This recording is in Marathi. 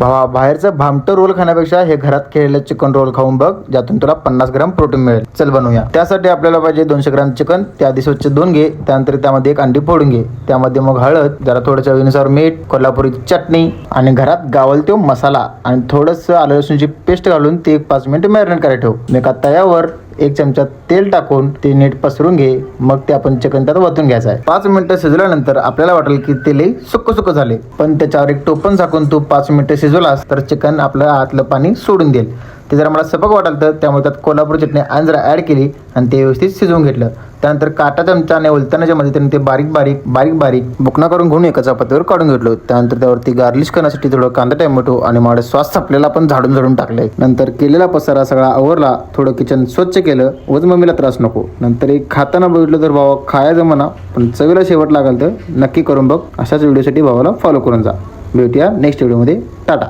भावा, बाहेरचं भामटं रोल खाण्यापेक्षा हे घरात केलेलं चिकन रोल खाऊन बघ, ज्यातून तुला 50 ग्राम प्रोटीन मिळेल. चल बनवूया. त्यासाठी आपल्याला पाहिजे 200 ग्राम चिकन. त्याआधी स्वच्छ धुवून घे. त्यानंतर त्यामध्ये एक अंडी फोडून घे. त्यामध्ये मग हळद, जरा थोडं चवीनुसार मीठ, कोल्हापुरी चटणी आणि घरात गावल तो मसाला आणि थोडंसं आलं लसूणची पेस्ट घालून ते 5 मिनिट मॅरिनेट करायला ठेव. मग एका तव्यावर 1 चमचा तेल टाकून ते नीट पसरून घे. मग ते आपण चिकन त्यात वतून घ्यायचं आहे. 5 मिनिटं शिजल्यानंतर आपल्याला वाटेल की ते लई सुक्क झाले, पण त्याच्यावर एक टोपण झाकून तू 5 मिनिटं शिजवलास तर चिकन आपलं आतलं पाणी सोडून देईल. ते जरा मला सपक वाटाल तर त्यामुळे त्यात कोल्हापूर चटणी आणि जरा ॲड केली आणि ते व्यवस्थित शिजवून घेतलं. त्यानंतर काटा चमचाने उलतानाच्या मदतीने ते बारीक बारीक बुकना करून घेऊन एका चपातीवर काढून घेतलं. त्यानंतर त्यावरती गार्लिश करण्यासाठी थोडं कांदा, टोमॅटो आणि माडे सॉस आपल्याला पण झाडून टाकले. नंतर केलेला पसारा सगळा आवरला. थोडं किचन स्वच्छ केलं. वज मम्मीला त्रास नको. नंतर एक खाताना बघितलं तर भावा खायचं म्हणा, पण चवीला शेवट लागेल तर नक्की करून बघ. अशाच व्हिडिओसाठी भावाला फॉलो करून जा. भेटूया नेक्स्ट व्हिडिओमध्ये. टाटा.